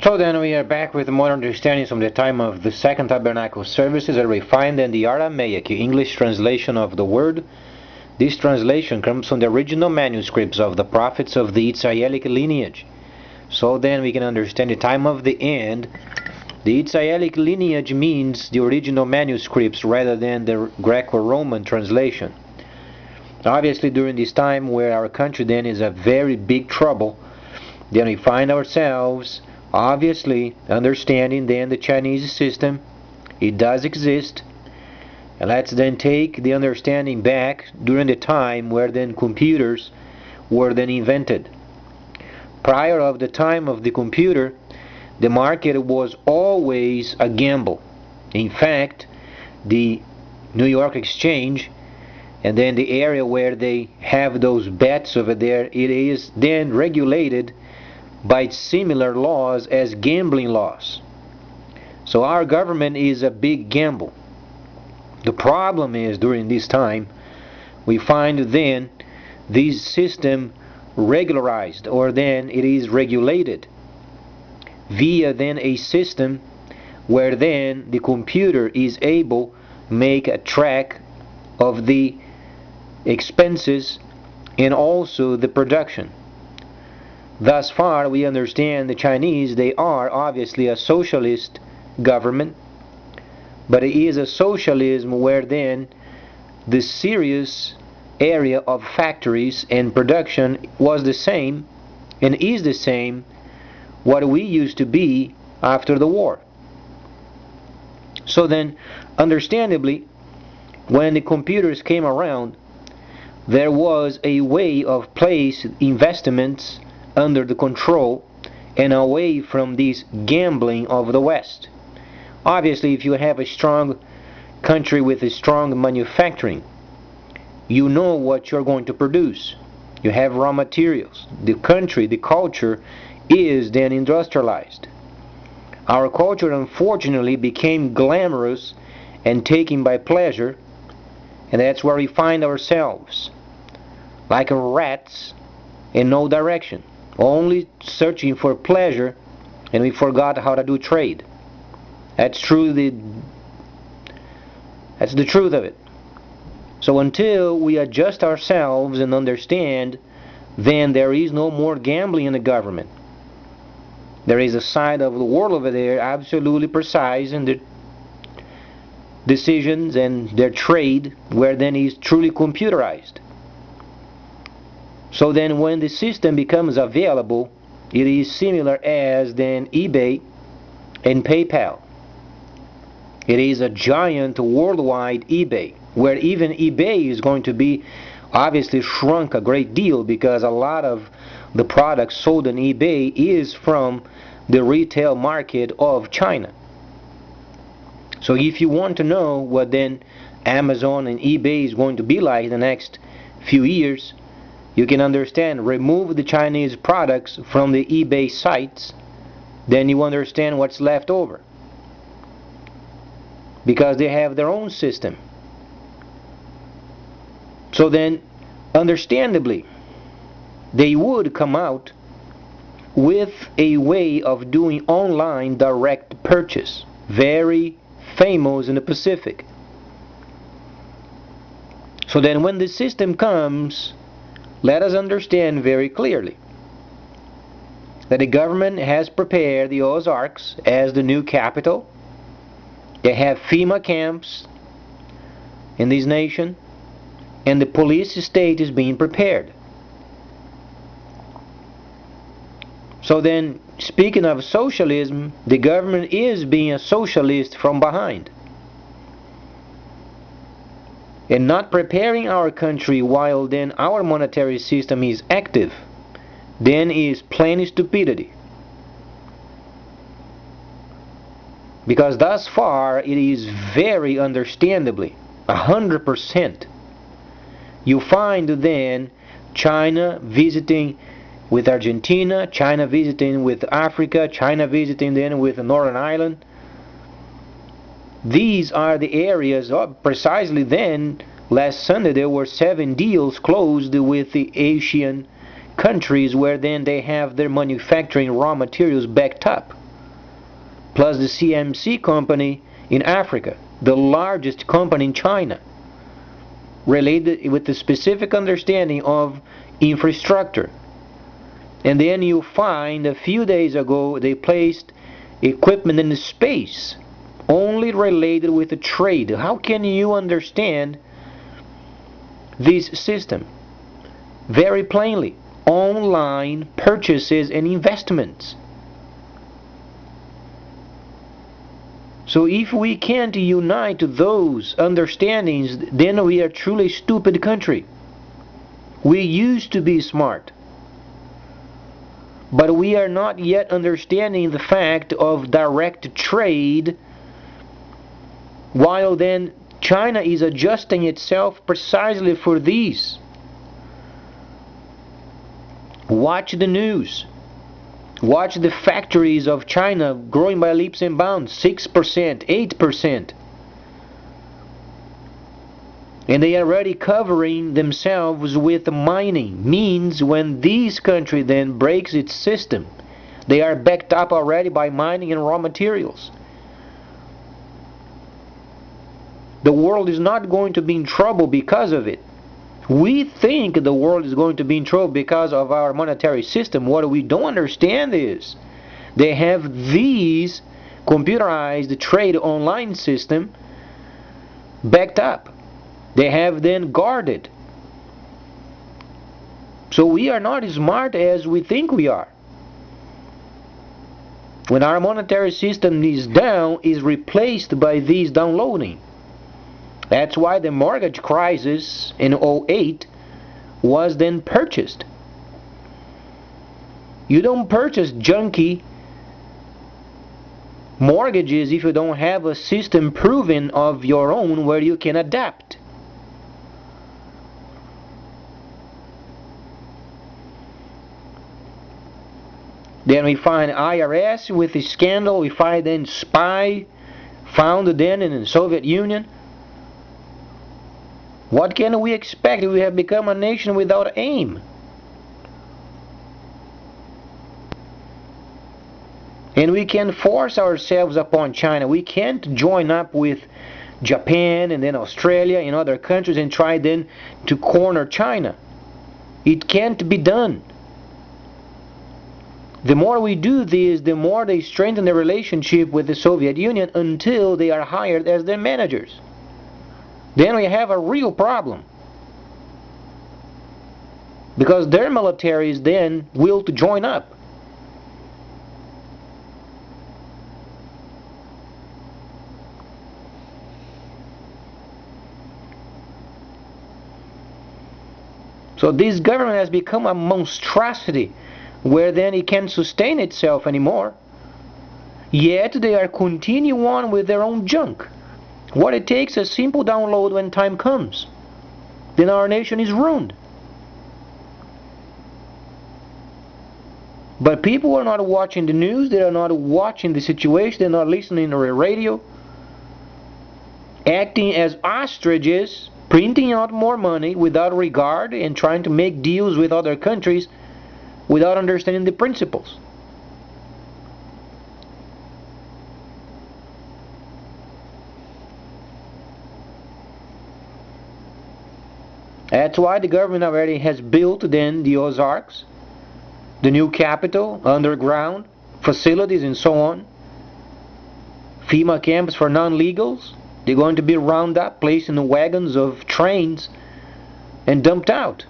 So then we are back with more understandings from the time of the Second Tabernacle services, a refined and the Aramaic English translation of the word. This translation comes from the original manuscripts of the prophets of the Israelic lineage. So then we can understand the time of the end. The Israelic lineage means the original manuscripts rather than the Greco-Roman translation. Obviously during this time where our country then is a very big trouble, then we find ourselves obviously understanding then the Chinese system. It does exist. And let's then take the understanding back during the time where then computers were then invented. Prior of the time of the computer, the market was always a gamble. In fact, the New York Exchange and then the area where they have those bets over there, it is then regulated by similar laws as gambling laws. So our government is a big gamble. The problem is during this time we find then this system regularized, or then it is regulated via then a system where then the computer is able to make a track of the expenses and also the production. Thus far we understand the Chinese, they are obviously a socialist government, but it is a socialism where then the serious area of factories and production was the same and is the same what we used to be after the war. So then understandably when the computers came around, there was a way of place investments under the control and away from this gambling of the West. Obviously, if you have a strong country with a strong manufacturing, you know what you're going to produce. You have raw materials. The country, the culture is then industrialized. Our culture unfortunately became glamorous and taken by pleasure, and that's where we find ourselves, like rats in no direction, only searching for pleasure, and we forgot how to do trade. That's the truth of it. So until we adjust ourselves and understand, then there is no more gambling in the government. There is a side of the world over there absolutely precise in their decisions and their trade, where then is truly computerized. So then when the system becomes available, it is similar as then eBay and PayPal. It is a giant worldwide eBay, where even eBay is going to be obviously shrunk a great deal because a lot of the products sold on eBay is from the retail market of China. So if you want to know what then Amazon and eBay is going to be like in the next few years, you can understand, remove the Chinese products from the eBay sites, then you understand what's left over. Because they have their own system. So then, understandably, they would come out with a way of doing online direct purchase, very famous in the Pacific. So then when the system comes, let us understand very clearly that the government has prepared the Ozarks as the new capital. They have FEMA camps in this nation, and the police state is being prepared. So then, speaking of socialism, the government is being a socialist from behind, and not preparing our country while then our monetary system is active, then is plain stupidity. Because thus far it is very understandably 100%. You find then China visiting with Argentina, China visiting with Africa, China visiting then with Northern Ireland. These are the areas precisely then. Last Sunday there were 7 deals closed with the Asian countries where then they have their manufacturing raw materials backed up. plus the CMC company in Africa, the largest company in China, related with the specific understanding of infrastructure. And then you find a few days ago they placed equipment in space only related with the trade. How can you understand this system? Very plainly, online purchases and investments. So if we can't unite those understandings, then we are truly a stupid country. We used to be smart, but we are not yet understanding the fact of direct trade, while then China is adjusting itself precisely for these. Watch the news. Watch the factories of China growing by leaps and bounds, 6%, 8%. And they are already covering themselves with mining. Means when this country then breaks its system, they are backed up already by mining and raw materials. The world is not going to be in trouble because of it. We think the world is going to be in trouble because of our monetary system. What we don't understand is they have these computerized trade online system backed up. They have then guarded. So we are not as smart as we think we are. When our monetary system is down, is replaced by these downloading. That's why the mortgage crisis in 2008 was then purchased. You don't purchase junky mortgages if you don't have a system proven of your own where you can adapt. Then we find IRS with the scandal. We find then spy found then in the Soviet Union. What can we expect? We have become a nation without aim. And we can force ourselves upon China. We can't join up with Japan and then Australia and other countries and try then to corner China. It can't be done. The more we do this, the more they strengthen their relationship with the Soviet Union until they are hired as their managers. Then we have a real problem, because their militaries then will to join up. So this government has become a monstrosity where then it can't sustain itself anymore, yet they are continuing on with their own junk. What it takes a simple download when time comes. Then our nation is ruined. But people are not watching the news, they are not watching the situation, they are not listening to the radio, acting as ostriches, printing out more money without regard and trying to make deals with other countries without understanding the principles. That's why the government already has built then the Ozarks, the new capital, underground, facilities and so on. FEMA camps for non-legals. They're going to be rounded up, placed in the wagons of trains and dumped out.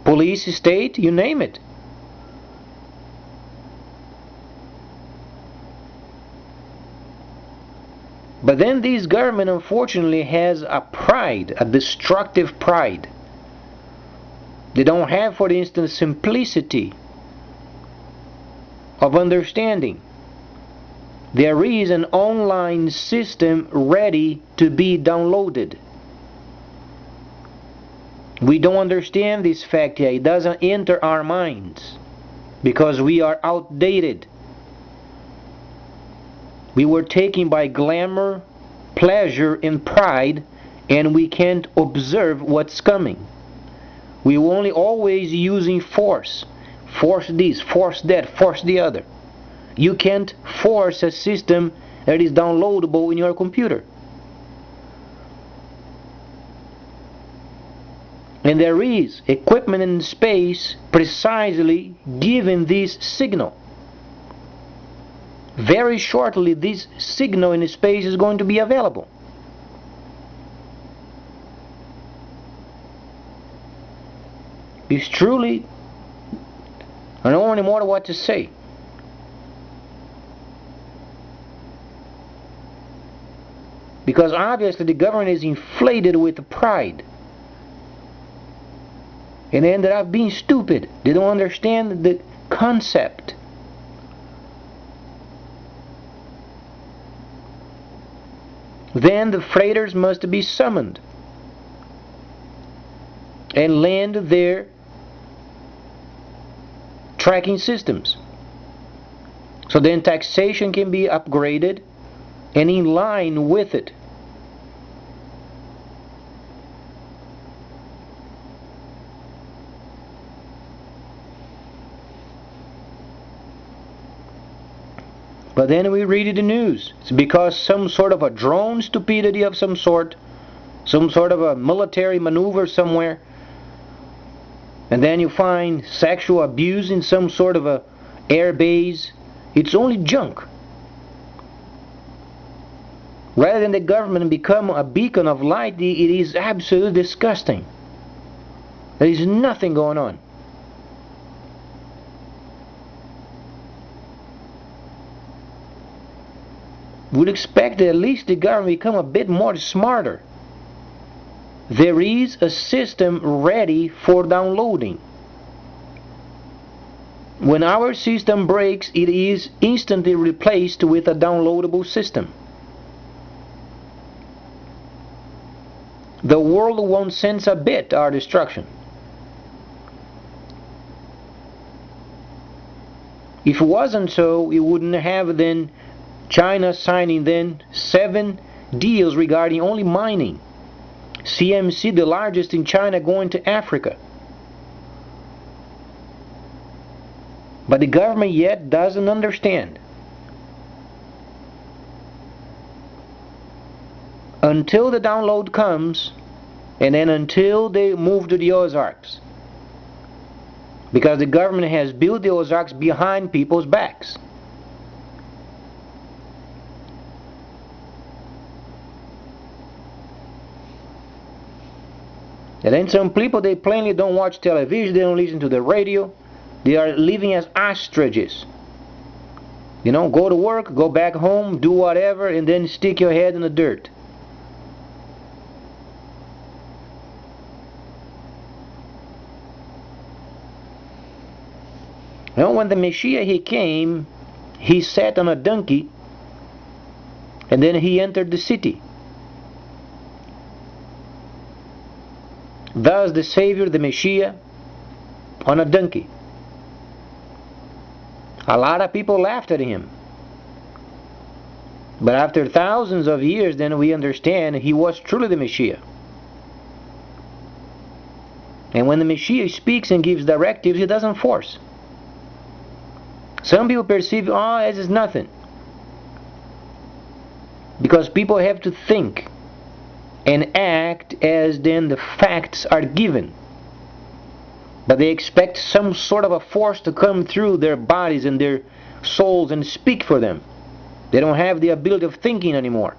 Police state, you name it. But then this government unfortunately has a pride, a destructive pride. They don't have, for instance, simplicity of understanding. There is an online system ready to be downloaded. We don't understand this fact yet. It doesn't enter our minds because we are outdated. We were taken by glamour, pleasure, and pride, and we can't observe what's coming. We were only always using force. Force this, force that, force the other. You can't force a system that is downloadable in your computer. And there is equipment in space precisely giving this signal. Very shortly, this signal in space is going to be available. It's truly, I don't know anymore what to say. Because obviously the government is inflated with pride. And they ended up being stupid. They don't understand the concept. Then the freighters must be summoned and land their tracking systems. So then taxation can be upgraded and in line with it. But then we read in the news, it's because some sort of a drone stupidity of some sort of a military maneuver somewhere, and then you find sexual abuse in some sort of a air base. It's only junk. Rather than the government become a beacon of light, it is absolutely disgusting. There is nothing going on. Would expect that at least the government become a bit more smarter. There is a system ready for downloading. When our system breaks, it is instantly replaced with a downloadable system. The world won't sense a bit our destruction. If it wasn't so, we wouldn't have then China signing then 7 deals regarding only mining. CMC, the largest in China, going to Africa. But the government yet doesn't understand. Until the download comes, and then until they move to the Ozarks. Because the government has built the Ozarks behind people's backs. And then some people, they plainly don't watch television, they don't listen to the radio. They are living as ostriches. You know, go to work, go back home, do whatever, and then stick your head in the dirt. You know, when the Messiah he came, he sat on a donkey, and then he entered the city. Thus the Savior, the Messiah, on a donkey. A lot of people laughed at him. But after thousands of years, then we understand he was truly the Messiah. And when the Messiah speaks and gives directives, he doesn't force. Some people perceive, oh, this is nothing. Because people have to think and act as then the facts are given. But they expect some sort of a force to come through their bodies and their souls and speak for them. They don't have the ability of thinking anymore.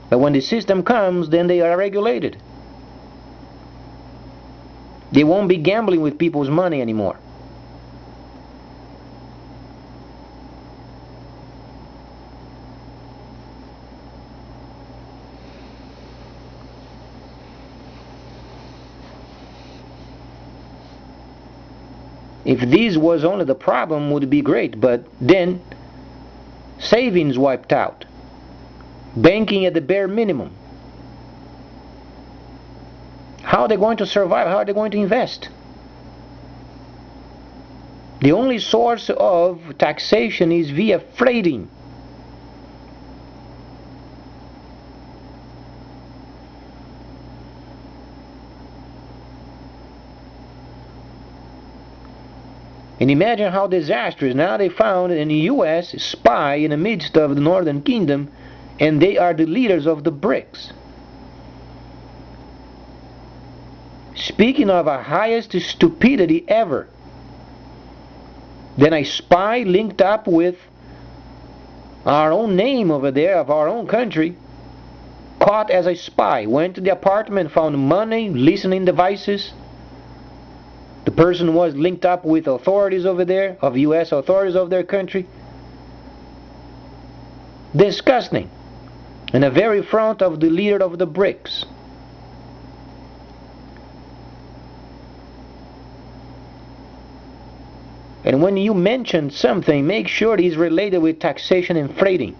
But when the system comes, then they are regulated. They won't be gambling with people's money anymore. If this was only the problem, would be great, but then savings wiped out, banking at the bare minimum. How are they going to survive? How are they going to invest? The only source of taxation is via freighting. And imagine how disastrous. Now they found an US spy in the midst of the Northern Kingdom, and they are the leaders of the BRICS. Speaking of our highest stupidity ever, then a spy linked up with our own name over there of our own country, caught as a spy, went to the apartment, found money, listening devices. The person was linked up with authorities over there, of US authorities of their country. Disgusting. In the very front of the leader of the BRICS. And when you mention something, make sure it is related with taxation and freighting.